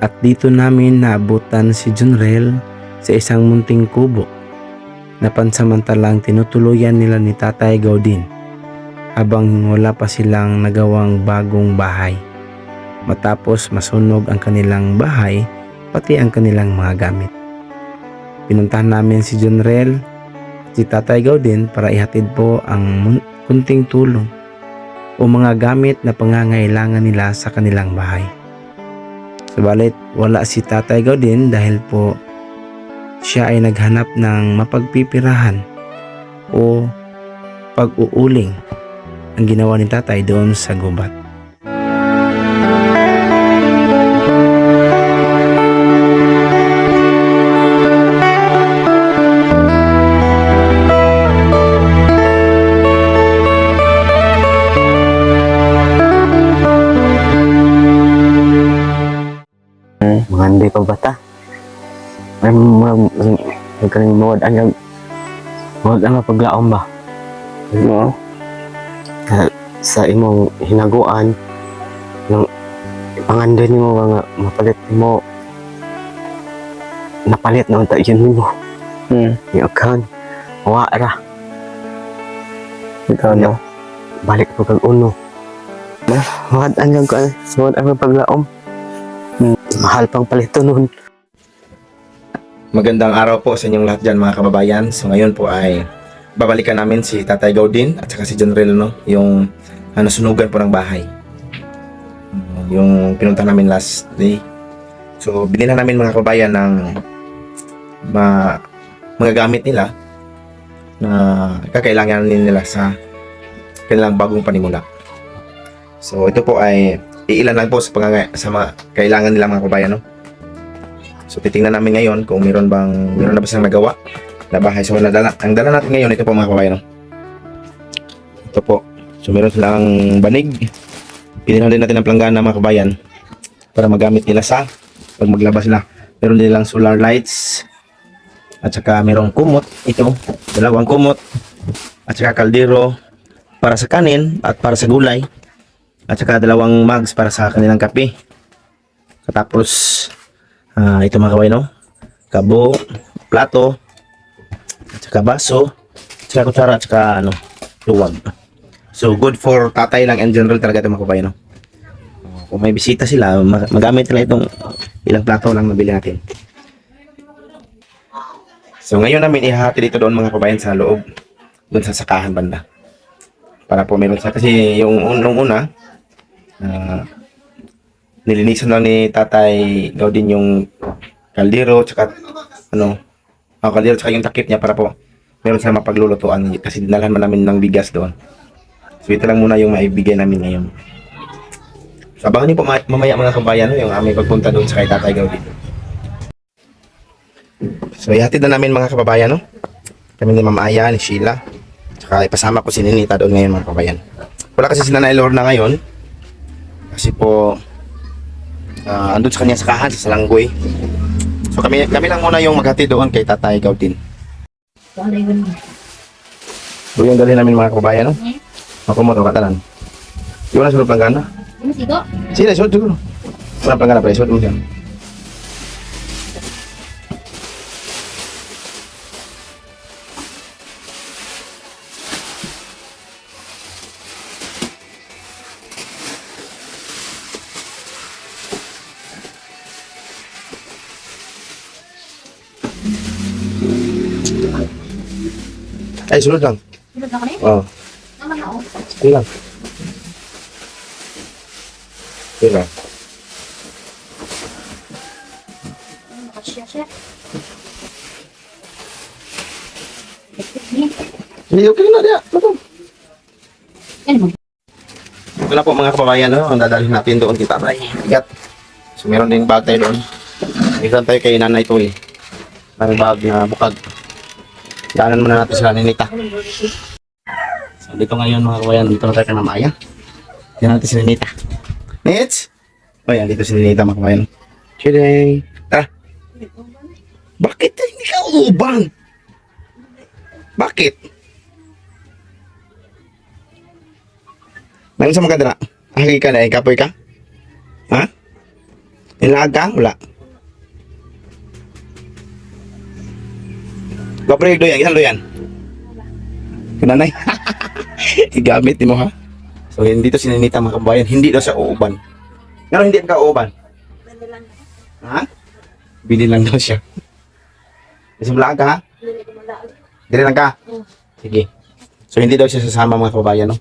At dito namin naabutan si Junrel sa isang munting kubo na pansamantalang tinutuluyan nila ni Tatay Gaudin habang wala pa silang nagawang bagong bahay. Matapos masunog ang kanilang bahay, pati ang kanilang mga gamit. Pinuntahan namin si Junrel at si Tatay Gaudin para ihatid po ang kunting tulong o mga gamit na pangangailangan nila sa kanilang bahay. Subalit wala si Tatay Gaudin dahil po siya ay naghanap ng mapagpipirahan o pag-uuling ang ginawa ni Tatay doon sa gubat. Mangandi pa bata. Ay magaling mawad ang paglaom ba? No. Sa imong hinaguan ng pangandan mo nga mapalit mo napalit na unta yun mo. Yung account wala ikaw no balik ko kag uno. Mawad ang paglaom. Mahal pang palito nun. Magandang araw po sa inyong lahat dyan mga kababayan. So ngayon po ay babalikan namin si Tatay Gaudin at saka si Junrel, no? Yung nasunugan po ng bahay. Yung pinunta namin last day. So binila namin mga kababayan ng mga gamit nila na kakailangan nila sa kanilang bagong panimula. So ito po ay iilan lang po sa mga kailangan nila mga kababayan, no? So titingnan namin ngayon kung meron na ba silang nagawa na bahay. So ang dala natin ngayon ito po mga kababayan, no? Ito po. So meron silang banig. Pinili din natin ang planggana mga kababayan para magamit nila sa pag maglaba sila. Meron din nilang solar lights at saka merong kumot. Ito, dalawang kumot at saka kaldero para sa kanin at para sa gulay. At saka dalawang mugs para sa kanilang kape. Katapos ito mga kababayan, no? Kabo, plato, at saka baso, at saka kutsara, at saka luwag. So good for tatay lang and general talaga ito mga kababayan, no? Kung may bisita sila, magamit nila itong ilang plato lang nabili natin. So ngayon namin ihahati dito doon mga kababayan sa loob, doon sa sakahan banda. Para po meron sa, kasi yung una nilinisan lang ni Tatay Gaudin yung kaldero tsaka kaldero tsaka yung takip niya para po meron silang mapaglulutuan kasi dinalhan man namin ng bigas doon. So ito lang muna yung maibigay namin ngayon. So abangan niyo po mamaya mga kabayan, no, yung aming pagpunta doon sa kay Tatay Gaudin. So ihatid na namin mga kababayan, no? Kami ni Ma'am Aya, ni Sheila, tsaka ipasama ko si Ninita doon ngayon mga kababayan. Wala kasi si Nanay Lorna ngayon kasi po andun sa kanya sakahan sa Salanggoy. So kami lang muna yung maghatid doon kay Tatay Gaudin. So yung dalhin namin mga kababayan, no? Makumot o katalan. Yung na sunod planggana. Sila, sunod siguro. Wala planggana pa, sunod mo siya. Ay, sunod lang. Sunod lang kami? Oo. Naman na, oh. Sige lang. Sige lang. Nakasya. Hindi, okay na diya. Yan mo. Ito na po mga kababayan, no? Ang dadalhin natin doon kay Tatay. Bigat. So meron din bag tayo doon. Isan tayo kay Nanay Toy. May bag na bukag. Daanan muna natin sila ni Nita. So dito ngayon mga kabayan, dito na tayo kay Ma'am Aya. Diyan natin si Nita. Nits! O yan, dito si Nita mga kabayan. Chile! Tara! Bakit hindi ka uubang? Bakit? Nang sa maganda na? Hagi ka na, kapoy ka? Ha? Nilaag ka? Wala. Gabriel, doyan. Ilan doyan? Kunanay. Igamit mo ha. So, hindi to sininita mga kabayan. Hindi daw siya uuban. Pero hindi ka uuban. Ha? Bili lang daw siya. Isang vlog ka ha? Dili lang ka? Sige. So, hindi daw siya sasama mga kabayan, no?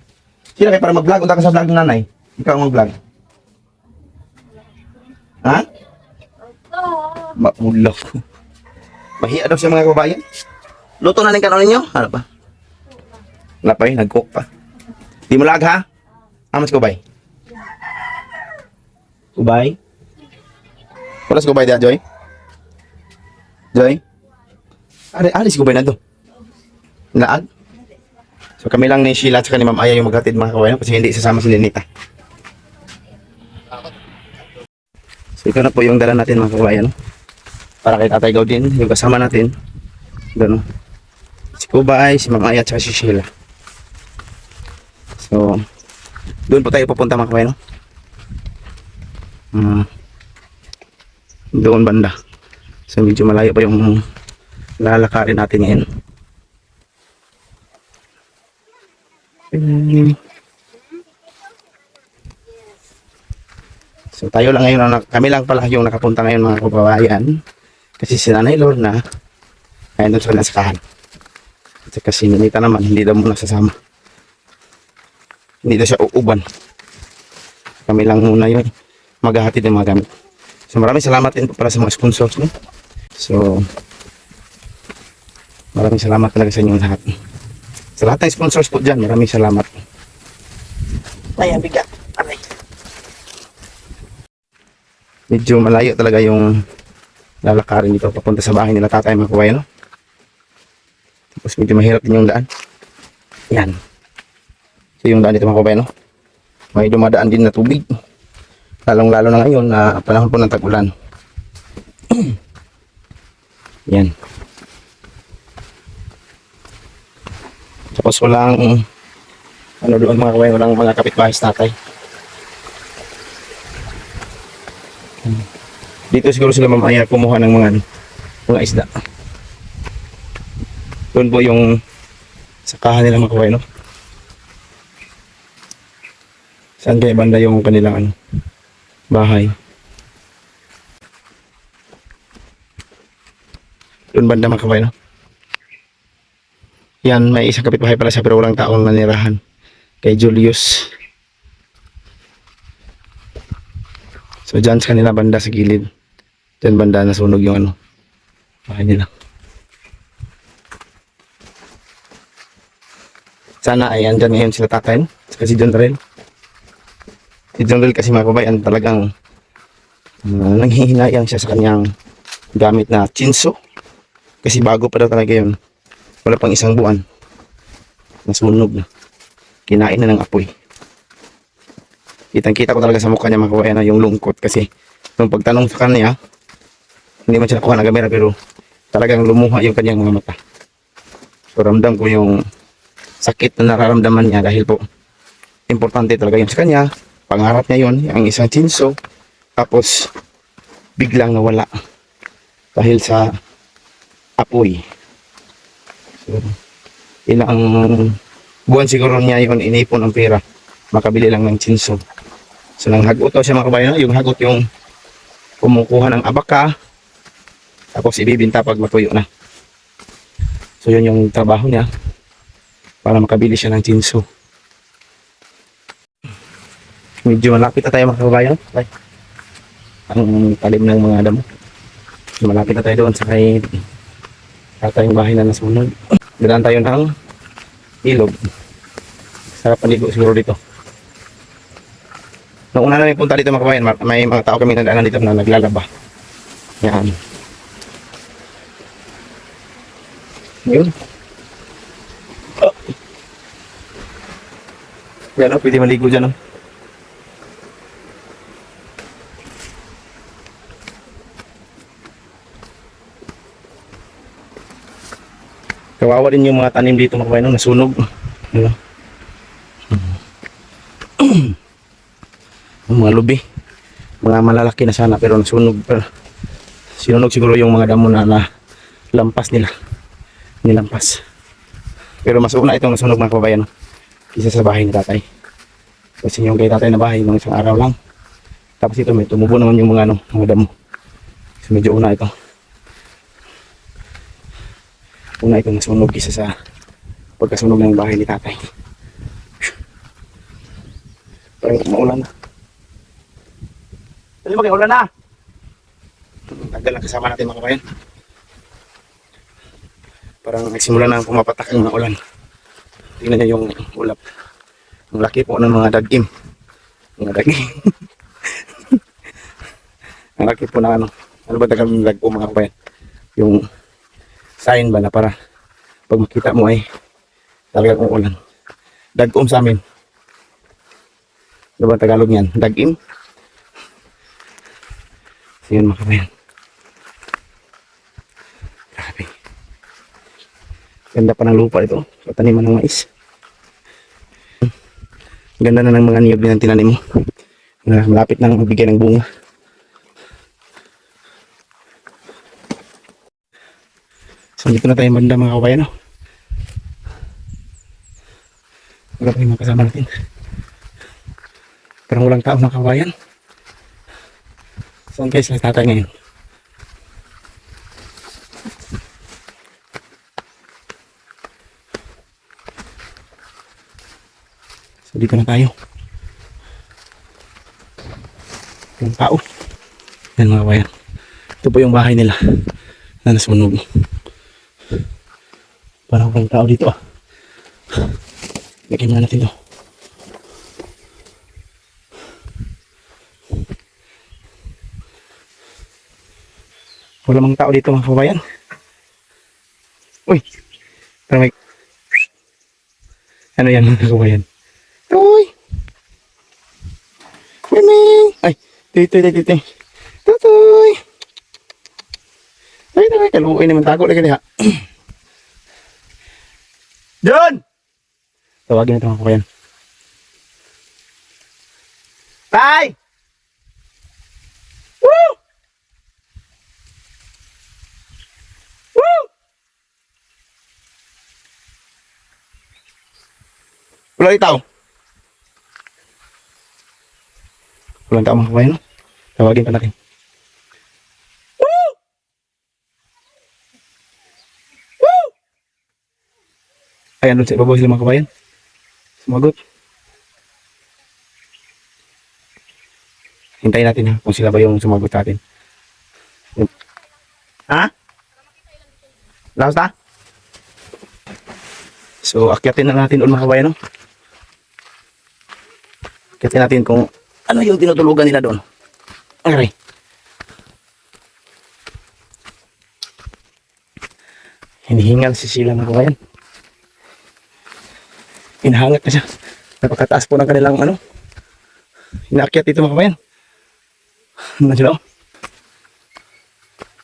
Sino kayo para mag-vlog? Unta ka sa vlog ng nanay. Ikaw ang mag-vlog. Ha? Maulak. Mahiya daw siya mga kabayan. Luto na rin kanon ninyo? Ano pa? Wala pa eh, nag-cook pa. Di mo lag ha? Amas kubay? Kubay? Wala si kubay diya, Joy? Joy? Alis kubay na to. Naag? So kami lang ni Sheila at saka ni Ma'am Aya yung maghatid mga kawayan kasi hindi sasama si Lenita. So ito na po yung dala natin mga kawayan. Para kay Tatay Gaw din, yung kasama natin. Doon. Si Kubay, si Ma'am Aya at saka si Sheila. So, doon po tayo pupunta mga kawayan. Doon banda. So medyo malayo pa yung lalakarin natin ngayon. So tayo lang ngayon, kami lang pala yung nakapunta ngayon mga kababayan. Kasi si Nanay Lorna ay doon sa nasakahan. At kasi Ninita naman, hindi daw muna sasama. Hindi daw siya uuban. Kami lang muna yun maghahatid ng mga gamit. So maraming salamat din po para sa mga sponsors. No? So maraming salamat talaga sa inyong lahat. Sa lahat ng sponsors po dyan, maraming salamat. Ay, ang bigat. Aray. Medyo malayo talaga yung lalakarin dito papunta sa bahay nila tatay mga kawayan. No? Tapos medyo mahirap din yung daan. Yan. So yung daan dito mga kawayan. No? May dumadaan din na tubig. Lalong-lalo na ngayon na panahon po ng tag-ulan. Yan. Tapos walang ano doon mga kawayan, walang mga kapitbahay sa tatay. Dito siguro sila mamaya kumuha ng mga isda. Doon po yung sakahan nila mga kawayan, no? Saan kaya banda yung kanilang bahay? Doon banda mga kawayan, no? Yan, may isang kapitbahay pala siya pero walang taong nanirahan. Kay Julius. So dyan sa kanila banda sa gilid. Dyan banda nasunog yung bahay nila. Sana ay andyan ngayon sila tatay. Saka si John Rel. Si John Rel kasi mga kabayan talagang nanghihinayang siya sa kanyang gamit na chinso. Kasi bago pa daw talaga yun. Wala pang isang buwan. Nasunog na. Kinain na ng apoy. Kitang-kita ko talaga sa mukha niya mga kawayan na yung lungkot kasi nung pagtanong sa kanya, hindi man siya nakuha ng kamera pero talagang lumuha yung kanyang mga mata. So ramdam ko yung sakit na nararamdaman niya dahil po importante talaga yun sa kanya. Pangarap niya yun, ang isang chinso. Tapos biglang nawala dahil sa apoy. So, ilang buwan siguro niya yun inipon ang pera makabili lang ng chinso. So nang hagot siya mga kabayan, yung hagot yung kumukuha ng abaka tapos ibibinta pag matuyo na. So yun yung trabaho niya para makabili siya ng chinso. Medyo malapit na tayo mga kabayan. Ang talim ng mga damo. So, malapit na tayo doon sa kay tatay yung bahay na nasunog. Dadaan tayo ng ilog. Sarap paligo siguro dito. Noong una namin punta dito mga kabayan, may mga tao kami nadaanan dito na naglalaba. Yan. Yun. Oh. Yan o, pwede maligo dyan o. Kawawa din yung mga tanim dito mga kabayan, nasunog. Ano? Ang mga lubi. mga malalaki na sana pero nasunog. Pero sinunog siguro yung mga damo na lampas nila. Nilampas. Pero mas una itong nasunog mga kababayan, no? Kisa sa bahay ni tatay. Kasi yung kay tatay na bahay, mga isang araw lang. Tapos ito may tumubo naman yung mga, mga damo. So medyo una ito. Una itong nasunog kisa sa pagkasunog ng bahay ni tatay. Parang maulan na. Dali ba kayo ulan na? Tagal lang kasama natin mga kabayan. Parang nagsimula na pumapatak ang mga ulan. Tingnan niyo yung ulap. Ang laki po ng mga dagim. Mga dagim. Ang laki po na ano ba tagal ng dagpo mga kabayan? Yung sign ba na para pag makita mo ay talagang ulan. Dagom sa amin. Ano ba Tagalog niyan? Dagim? So yun mga kabayan. Grabe. Ganda pa ng lupa ito. Pataniman ng mais. Ganda na ng mga niyog din ang tinanim mo. Malapit na magbigay ng bunga. So dito na tayo banda mga kabayan. Wala tayong mga kasama natin. Parang walang tao mga kabayan. Saan guys na tatay ngayon? So dito na tayo. Yung tao. Yan mga kabayan. Ito po yung bahay nila na nasunog. Parang walang tao dito ah. Lagyan na natin ito. Wala mang tao dito mga kabayan. Uy! Parang may... Ano yan mga kabayan? Uy! Miming! Ay! Titoy! Tutoy! Ay! Kaluoy naman tago. Lagi niya. John! Tawagin natin mga kabayan. Tay! Woo! Woo! Wala itaw. Walang tao mga kabayan. Tawagin pa natin. Woo! Woo! Ayan doon sa ibabaw sila mga kabayan. Sumagot. Hintayin natin ha, kung sila ba yung sumagot sa atin. Ha? Laos na? So, akyatin na natin ulit mga kabayan, no? Akyatin natin kung ano yung tinutulugan nila doon. Okay. Hinihingal si sila mga kabayan. Hinahangat na siya. Napakataas po ng kanilang inaakyat dito mga kabayan. Ano sila?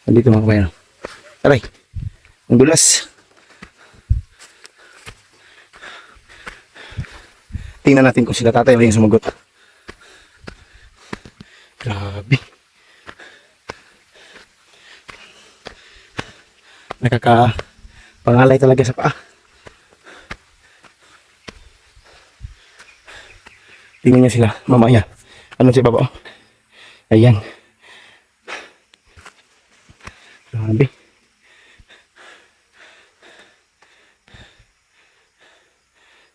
Nandito mga kabayan. Aray. Ang dulas. Tingnan natin kung sila tatay ba yung sumagot. Grabe. Nakakapangalay talaga sa paa. Tingnan niyo sila, mamaya. Ano si baba? Ayan. Grabe.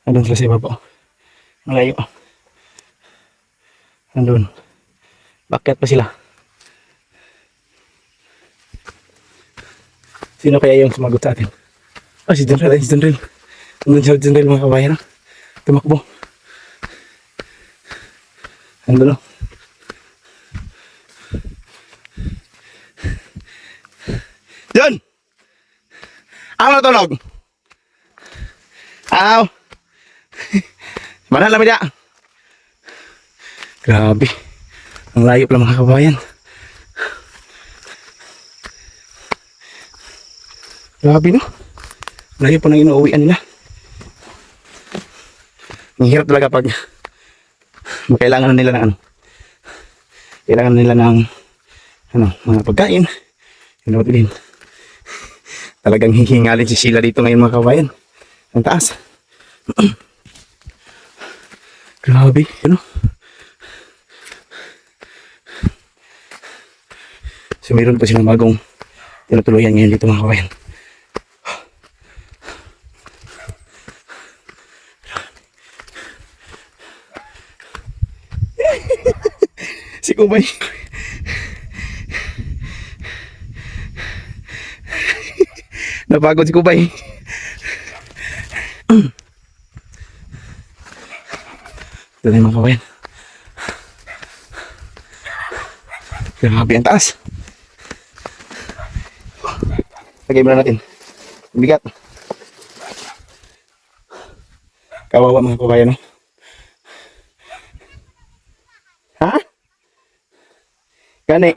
Andun sila sa baba. Malayo. Andun. Bakit pa sila? Sino kaya yung sumagot sa atin? Oh, si General. Andun si General mga kabayan. Tumakbo. Andun o. John! Ang natulog? Aw! Manal namin niya. Grabe. Ang layo pala mga kabayan. Grabe no? Layo pa nang inuuwian nila. Ang hirap talaga pag kailangan nila ng Kailangan nila ng mga pagkain. Ano din. Talagang hihingalin si Sheila dito ngayon mga kabayan. Ang taas. Grabe, So mayroon pa silang bagong tinutuluyan ngayon dito mga kabayan. Si Kubay. Napagod si Kubay. Ito na yung mga kabayan. Grabe ang taas. Lagay muna natin. Bigat. Kawawa mga kabayan, no? Ha? Gani.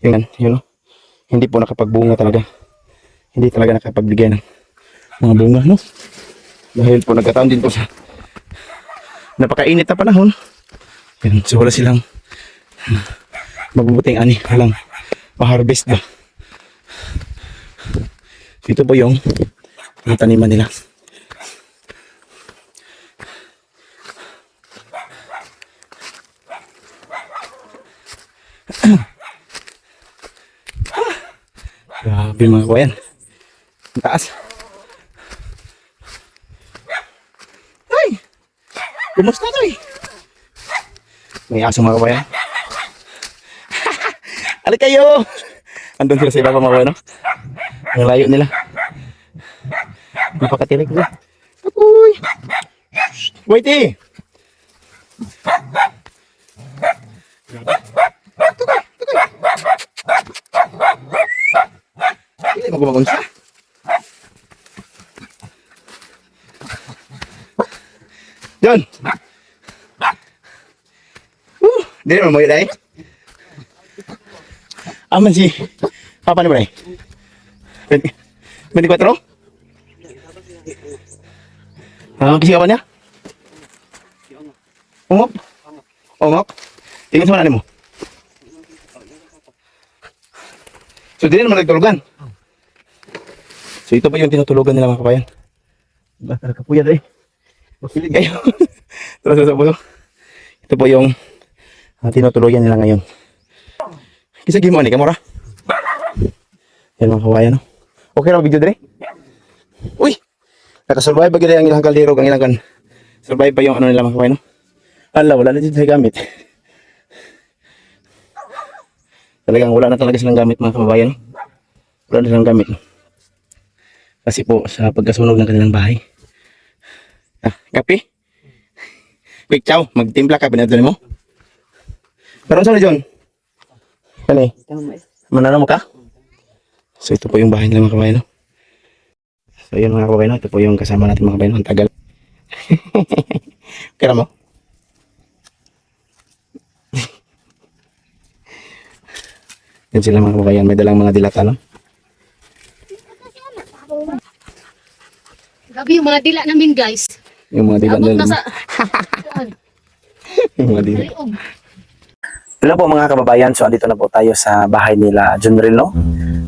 Yun, no? Hindi po nakapagbunga talaga. Hindi talaga nakapagbigay ng mga bunga, no? Dahil po nagkataon din po sa napakainit na panahon. Yan, so wala silang mabubuting ani, walang ma-harvest ba. So ito po yung taniman nila. Grabe mga kawayan. Ang taas. Ay! Kumusta to eh? May aso mga kawayan. Alay kayo! Andun sila sa ibaba mga kawayan, no? Ang layo nila. Napakatilig nila. Uy! Wait eh! Hindi mo gumagon siya. John! Hindi naman mo yun ay. Aman si Papa ni Bray. 24? Kisi kapan niya? Ungop? Ungop? Tingin sa mana mo? So, di naman nagtulugan. So, ito po yung tinutulugan nila mga kabayan. Diba? Talaga po yan eh. Magpilit kayo. Terus sa puso. Ito po yung tinutuluyan nila ngayon. Kisa gimana nih kamera? Yan mga kabayan, no? Okay na video dire? Uy! Nakasurvive ba gila ang ilang kaldero, ang ilang kan? Survive pa yung ano nila mga kabayan, no? Ala, wala na dito sa gamit. Talagang wala na talaga silang gamit mga kabayan, no? Wala na silang gamit, no? Kasi po sa pagkasunog ng kanilang bahay. Kape? Quick chow, magtimpla ka, pinadali mo? Karon sa John? Kani? Mananong mo ka? So ito po yung bahay nila mga kabayan, no? So yun mga kabayan, no? Ito po yung kasama natin mga kabayan, no? Ang tagal. Kira mo? Yan sila mga kabayan, may dalang mga dilata, no? Grabe yung mga dila namin guys. Yung mga dila Abot na na. sa... Yung mga dila. Liog. Hello po mga kababayan, so andito na po tayo sa bahay nila Junril, no?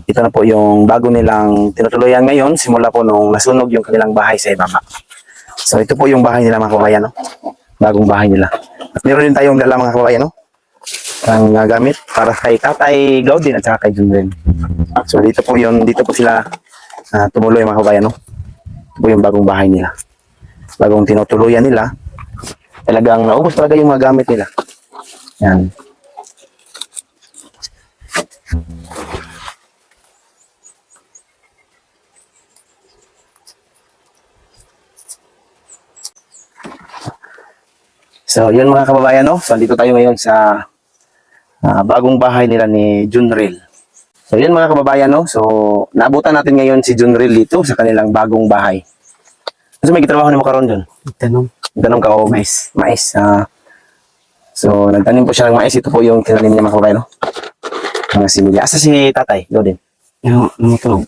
Ito na po yung bago nilang tinutuluyan ngayon, simula po nung nasunog yung kanilang bahay sa ibaba. So ito po yung bahay nila mga kababayan, no? Bagong bahay nila. At meron din tayong dala mga kababayan, no? Ang gamit para kay Tatay Gaudin at saka kay Junril. So dito po sila tumuloy mga kababayan, no? Ito po yung bagong bahay nila. Bagong tinutuluyan nila. Talagang naubos talaga yung mga gamit nila. Yan. So, yun mga kababayan, no? So, dito tayo ngayon sa bagong bahay nila ni Junril. So, yun mga kababayan, no? So, naabutan natin ngayon si Junril dito sa kanilang bagong bahay. So, may kitrabaho na mo karon dun? Tanong ka o mais. So, nagtanim po siya ng mais. Ito po yung tinanim niya mga kababayan, no? Mga similya. Asa si tatay? Doon din. Ano ito?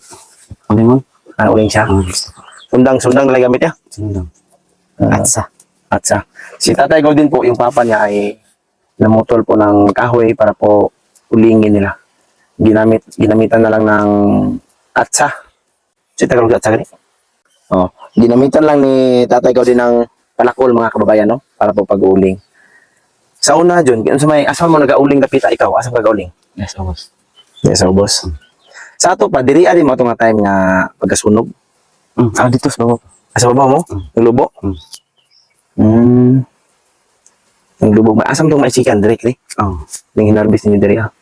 Ano mo? Uling siya. Sundang na gamit niya. Sundang. Atsa. Si Tatay Gaudin po, yung papa niya ay namutol po ng kahoy para po ulingin nila. Ginamitan na lang ng atsa. Si Tagalog atsa gani. Oh, ginamitan lang ni Tatay Gaudin ng palakol mga kababayan no para po pag-uling. Sa una John, sa may asa mo nagauling dapita ikaw, asa ka gauling? Yes, boss. Yes, boss. Sa ato pa diri ari mo atong nga time nga pagkasunog. Dito sa baba. Asa baba mo? Ang lubo? Ang lubo. Asam tong maisikan directly? Oh. Ning hinarbis ninyo diri ha.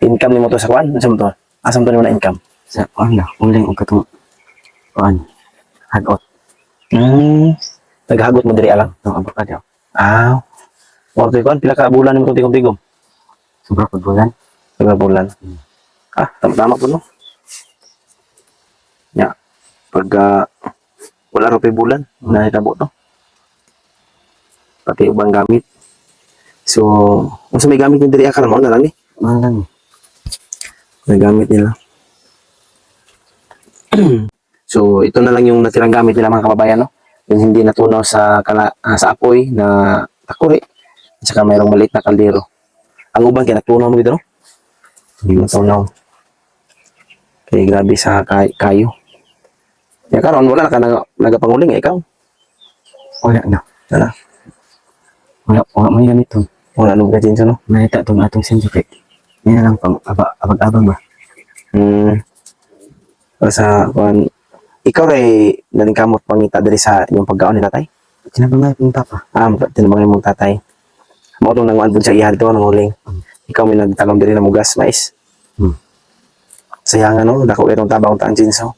Income nimo to sa kwan? Asam to? Asam to nimo na income? Sa na, uling og katong hagot. Naghagot mo diri alang. Tong abakado. Ah. Orto kwan pila ka bulan nimo tigom-tigom? Sobra pud bulan. Pila bulan. Ah, tama po no. Ya. Pag wala ra pay bulan, nahitabo to. Pati ubang gamit. So, unsa may gamit ni diri akar mo na lang ni? Malang. May gamit nila. So, ito na lang yung natirang gamit nila mga kababayan, no? Yung hindi natunaw sa sa apoy na takuri. At saka mayroong maliit na kaldero. Ang ubang kinatunaw mo dito, no? Hindi natunaw. Kaya grabe sa kayo. Ya karon wala na ka nagapanguling ikaw. Wala na. Wala. Wala may ganito. Wala nung gatin no? Nakita itong atong sensor. Yan na lang pang abag-abag ba? Sa kung ikaw ray naling kamot pangita diri sa inyong pagkaon ni tatay. Tinabangay pong papa. Tinabangay mong tatay. Mao tong nanguan pud sa iya dito nang huling. Ikaw may nagtalom diri na mugas mais. Sayang ano, dako itong tabang taan chinso.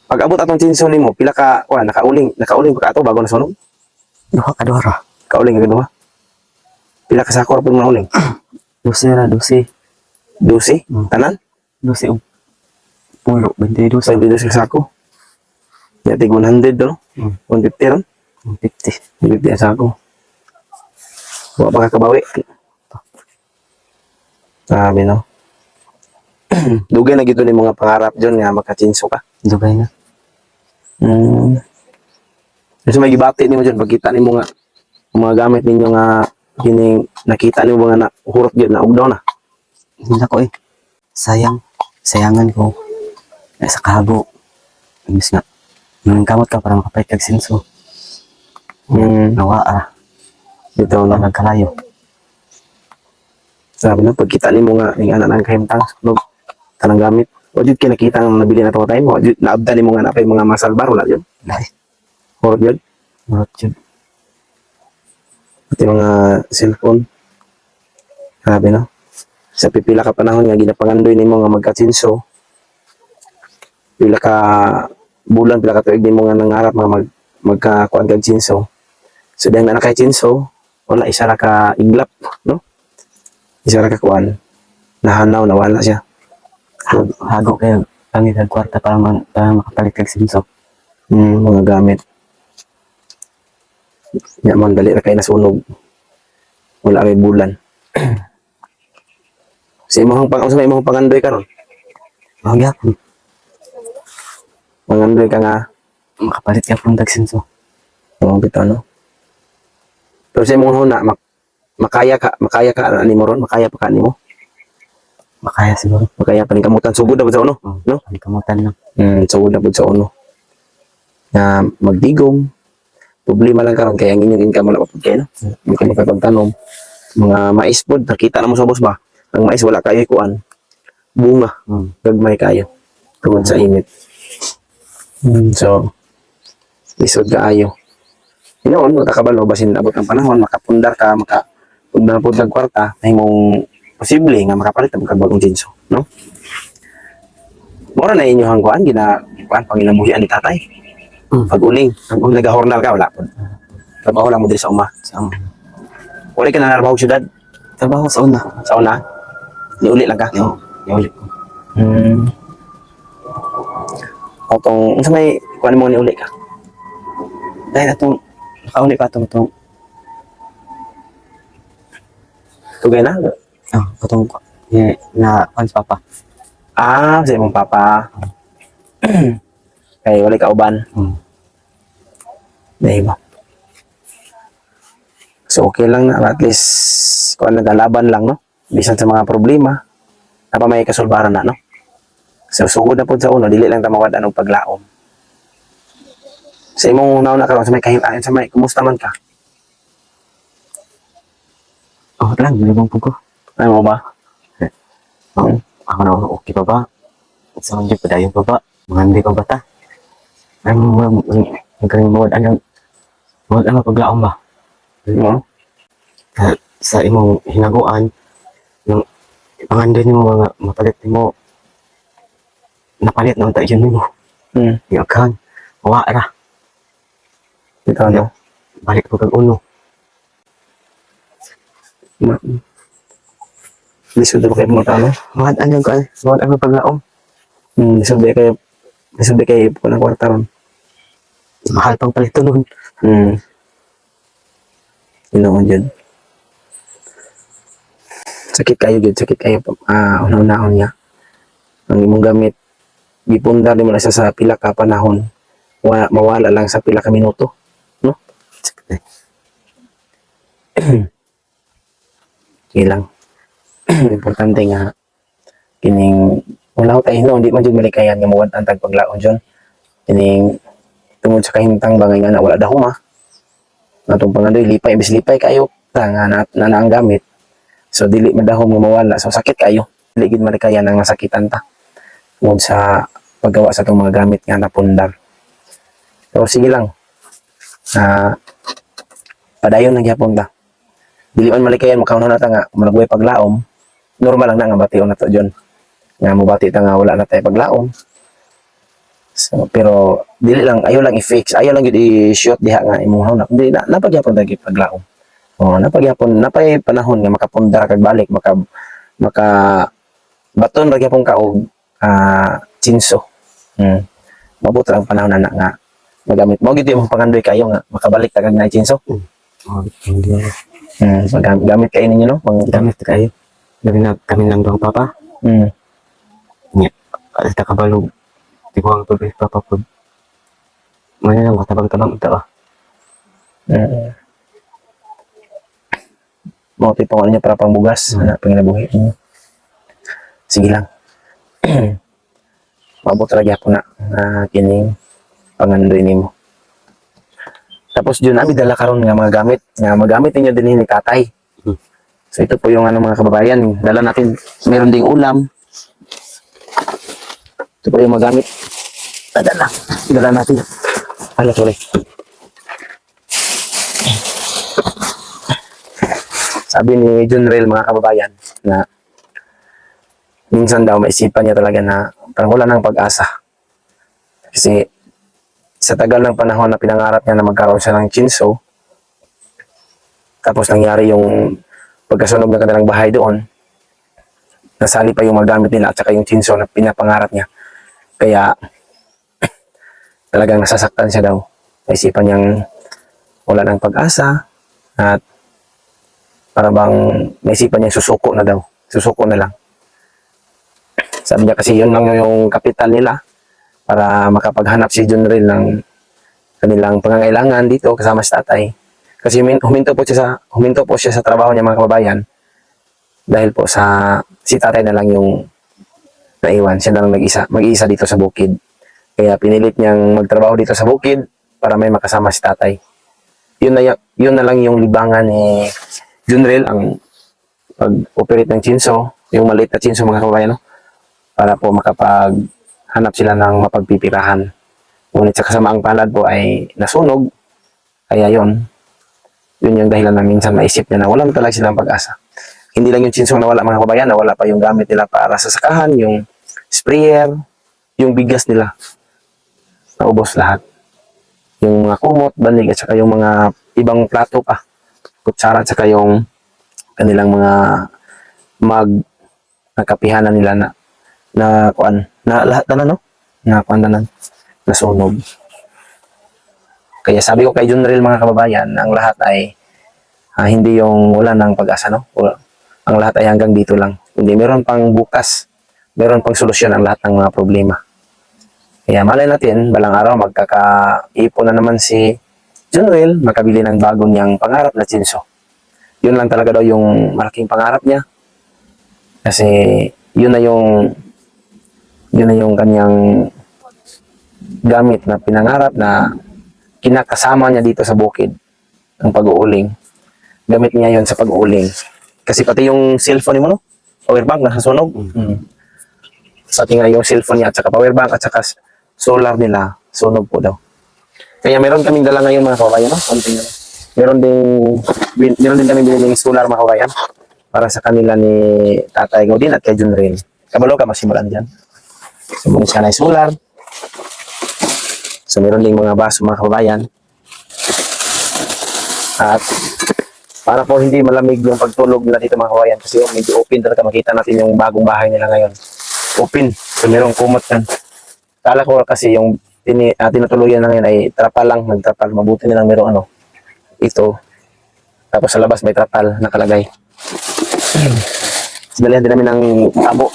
Pag abot atong chinso nimo, pila ka nakauling pa ka ato bago nasunog? Duha ka duha ra. Kauling ka duha. Pila ka sakor pud mo uling? 12 ra, 12. 12 tanan? 12 og pulo, 22 Sa 22 ka sako. Ya tig 100 no? 150 ron. 50. 50 ang sako. Wa pa ka kabawi. Sabi no. Dugay na gito ni mga pangarap dyan nga makachinso ka. Dugay na. Kasi may gibati nimo dyan pagkita nimo nga mga gamit ninyo nga kining nakita nimo mga hurot dyan na ugdaw na. Hindi ko sayangan ko. Sa kahabo. Imbis nga. Kamot ka para makapait kag senso. Nawa Dito na na. nagkalayo. Sabi na pagkita nimo nga ning anak ng kahimtang sunog tanang gamit. O jud kay nakita nga nabili na to time mo. Jud naabda nimo nga napay mga masalbar wala jud. Dahil. Hurot jud. Murot yun. Pati mga cellphone. Sabi no. Sa pipila ka panahon nga ginapangandoy nimo nga magkachinso. Pila ka bulan, pila ka tuig nimo nga nangarap nga magkakuan kag chinso. So dahil na kay chinso, wala isa ra ka iglap, no? Isa ra ka kuan. Nahanaw nawala siya. Hago kayo. Pangitag kwarta para makapalit kag senso. Mga gamit. Nya man dali ra kay nasunog. Wala kay bulan. Sa imong pangandoy karon. Magyapon. Mangandoy ka nga Makapalit ka pong kag senso. bitaw no. Pero sa imong huna makaya ka ano nimo ron, makaya pa ka nimo. Makaya siguro. Makaya pa ning kamutan sugod na pud sa uno, no? Hindi kamutan lang. Sugod na pud sa uno. Na magdigom. Problema lang karon kaya ang inyong income wala pa pud kay no. Hindi ka makapagtanom. Mga mais pod, nakita na mo sa boss ba? Ang mais wala kayo kuan. Bunga, gagmay kayo. Tungod sa init. So, lisod kaayo. Hinoon, makakabalo, basin abot ang panahon, makapundar ka, makapundar po ng kwarta, na himong posible nga makapalit ang magkabagong jinso, no? Mura na inyo hangguan, pangilabuhian ni tatay. Pag-uling, kung nag-hornal ka, wala po. Trabaho lang mo din sa uma. Wala ka na narabahog syudad? Trabaho sa una. Sa una? Niuli lang ka? Niulit ko. O kung sa may kuwan mo niuli ka? Dahil nakauli pa itong Tugay na? itong na kwan sa papa. Sa imong papa. Kay wala ka uban. Dahil ba? So okay lang na at least kung nagalaban lang no. Bisan sa mga problema na pa may kasulbaran na no. So sugod na po sa uno dili lang ta mawad anong paglaom. Sa imong nauna karon sa may kahilayan sa may kumusta man ka? Oh, lang, nilibang po ko. Ano mo ba? Oh, ako na, okay pa ba? Sa mga padayon pa ba? Mga hindi pa ba ta? Magaling mawad ang paglaom ba? No? Sa imong hinaguan, yung ipangandoy mo mga mapalit mo, napalit naman tayo yun mo. Yung akan, mawa ra. Ito no. Balik po kag uno. Lisod ba kayo mga tao? Mawad ang paglaom. Lisod ba kayo po ng kwarta ron? Mahal pang palito nun. Inoon dyan. Sakit kayo dyan, sakit kayo. Una-unahon niya. Ang imong gamit, gipundar mo na siya sa pila ka panahon. Mawala lang sa pila ka minuto. No? Sige lang. Importante nga kining wala ko tayo no, hindi man dyan malikayan nga mawad ang tagpaglaon dyan. Kining tungod sa kahimtang bangay nga na wala daw ma. Natong pangandoy lipay imbis lipay kayo nga na ang gamit. So dili madahom nga mawala. So sakit kayo. Dili gid malikayan ang masakitan ta. Tungod sa paggawa sa itong mga gamit nga napundar. So sige lang. Padayon na gyapon ta. Dili man malikayan makauna na ta nga malagway paglaom. Normal lang na nga bation na to dyan. Nga mabati ta nga wala na tayo paglaom. So, pero dili lang ayo lang i-fix, ayo lang gid i-shoot diha nga imong hauna. Dili na napagyapon ta gid paglaom. Napagyapon napay panahon nga makapundar kag balik maka baton ra gyapon ka og chinso. Mabot ra ang panahon na nga magamit mo gid imong pangandoy kayo nga makabalik ta kag na chinso. Hindi ako. Gamit kayo ninyo no? Gamit kayo. Gabi na kami lang doang papa. Alas na kabalog. Di ko ang pabis papa po. Maya lang katabang-tabang ito ah. Mga tipong ano niya para pang bugas. Panginabuhi. Sige lang. Mabot ra gyapon na kining pangandoy nimo. Tapos dyan namin dala karon nga mga gamit. Nga magamit ninyo din ni tatay. So ito po yung mga kababayan. Dala natin. Meron ding ulam. Ito po yung magamit. Dala natin. Sorry. Sabi ni John Rail mga kababayan na minsan daw maisipan niya talaga na parang wala ng pag-asa. Kasi sa tagal ng panahon na pinangarap niya na magkaroon siya ng chinso, tapos nangyari yung pagkasunog ng kanilang bahay doon, nasali pa yung magamit nila at saka yung chinso na pinapangarap niya. Kaya talagang nasasaktan siya daw. Naisipan niyang wala ng pag-asa at para bang naisipan niyang susuko na daw. Susuko na lang. Sabi niya kasi yun lang yung kapital nila para makapaghanap si John Rail ng kanilang pangangailangan dito kasama si tatay. Kasi huminto po siya sa trabaho niya mga kababayan dahil po sa si tatay na lang yung naiwan. Siya lang mag-isa dito sa bukid. Kaya pinilit niyang magtrabaho dito sa bukid para may makasama si tatay. Yun na lang yung libangan ni John Rail, ang pag-operate ng chinso, yung maliit na chinso mga kababayan, no? Para po makapaghanap sila ng mapagpipirahan. Ngunit sa kasamaang palad po ay nasunog. Kaya yun yung dahilan na minsan maisip niya na wala na talaga silang pag-asa. Hindi lang yung chinso na wala mga kababayan, na wala pa yung gamit nila para sa sakahan, yung sprayer, yung bigas nila. Naubos lahat. Yung mga kumot, banig, at saka yung mga ibang plato pa. Kutsara, at saka yung kanilang mga nakapihanan nila na lahat na no? Na nasunog. Kaya sabi ko kay John Rail mga kababayan, ang lahat ay hindi yung wala ng pag-asa, no? Ang lahat ay hanggang dito lang. Hindi, meron pang bukas. Meron pang solusyon ang lahat ng mga problema. Kaya malay natin, balang araw magkakaipon na naman si John Rail, makabili ng bago niyang pangarap na chinso. yun lang talaga daw yung malaking pangarap niya. Kasi yun na yung kanyang gamit na pinangarap na kinakasama niya dito sa bukid ng pag-uuling. Gamit niya yun sa pag-uuling. Kasi pati yung cellphone mo, no? Power bank nasa sunog. Pati nga yung cellphone niya at saka power bank at saka solar nila, sunog po daw. Kaya meron kaming dala ngayon mga kababayan, no? Meron din kami binili ng solar mga kababayan para sa kanila ni Tatay Gaudin at kay Junril. Kabalo ka masimulan dyan. So, muna siya na yung solar. So, meron ding mga baso mga kababayan. At para po hindi malamig yung pagtulog nila dito mga kababayan kasi medyo open talaga, makita natin yung bagong bahay nila ngayon. Open. So, merong kumot yan. Kala ko kasi yung tinutuluyan na ngayon ay trapal lang, nagtrapal. Mabuti nilang merong ito. Tapos sa labas may trapal nakalagay. Sinalihan din namin ng tabo.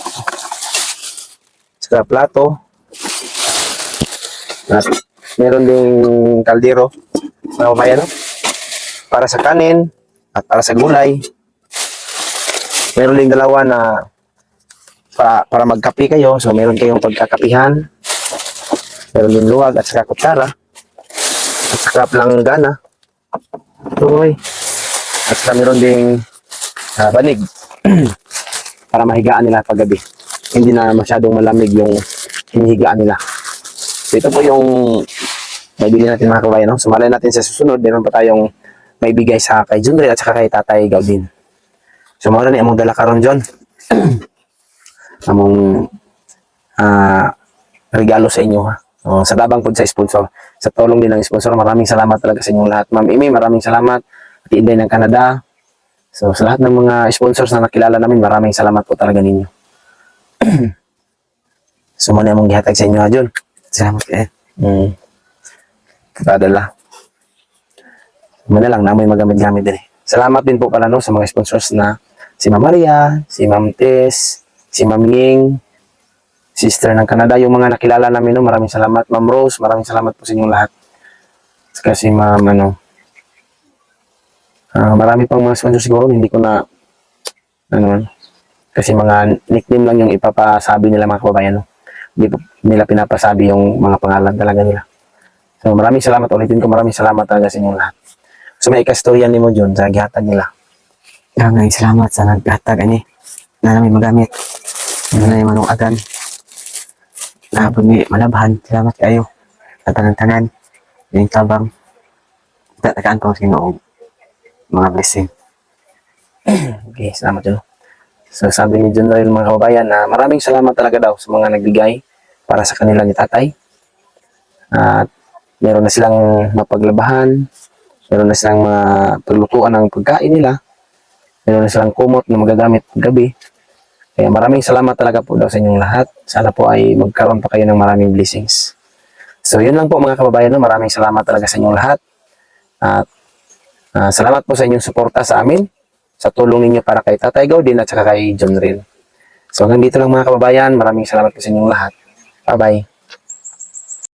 Saka plato. At meron ding kaldero. Mga kababayan, no? Para sa kanin at para sa gulay. Meron ding dalawa na para magkape kayo. So meron kayong pagkakapihan. Meron din luwag at saka kutsara. At saka planggana. Tuloy. At saka meron ding banig. Para mahigaan nila paggabi. Hindi na masyadong malamig yung hinihigaan nila. So ito po yung maibili natin mga kabayan. No? Sumalay natin sa susunod. Meron pa tayong maibigay sa kay Junril at saka kay Tatay Gaudin. So mawala ni among dala karon John. Among regalo sa inyo ha. Sa tabang po sa sponsor. Sa tulong din ng sponsor, maraming salamat talaga sa inyong lahat. Ma'am Amy, maraming salamat. At Inday ng Canada. So sa lahat ng mga sponsors na nakilala namin, maraming salamat po talaga ninyo. So muna among gihatag sa inyo ha John. Salamat kayo. Kadala. Muna lang na may magamit-gamit din. Salamat din po pala no sa mga sponsors na si Ma'am Maria, si Ma'am Tess, si Ma'am Ying, sister ng Canada, yung mga nakilala namin no, maraming salamat. Ma'am Rose, maraming salamat po sa inyong lahat. Kasi Ma'am marami pang mga sponsors siguro, hindi ko na kasi mga nickname lang yung ipapasabi nila mga kababayan no. Hindi po nila pinapasabi yung mga pangalan talaga nila. So maraming salamat, ulitin ko, maraming salamat talaga sa inyong lahat. So may ikastoryan ni mo John sa gihatag nila. Maraming salamat sa naghatag ani. Na namin magamit. Na namin manuagan. Na po ni malabhan. Salamat kayo. Sa tanan-tanan. Yung tabang. Tatakaan po sa Ginoo. Mga blessing. Okay, salamat John. So sabi ni John Royal mga kababayan na maraming salamat talaga daw sa mga nagbigay para sa kanila ni Tatay. At meron na silang mapaglabahan, meron na silang paglutuan ng pagkain nila, meron na silang kumot na magagamit gabi. Kaya maraming salamat talaga po daw sa inyong lahat. Sana po ay magkaroon pa kayo ng maraming blessings. So yun lang po mga kababayan, no? Maraming salamat talaga sa inyong lahat. At salamat po sa inyong suporta sa amin, sa tulong ninyo para kay Tatay Gaudin at saka kay Junril. So hanggang dito lang mga kababayan, maraming salamat po sa inyong lahat. Bye-bye.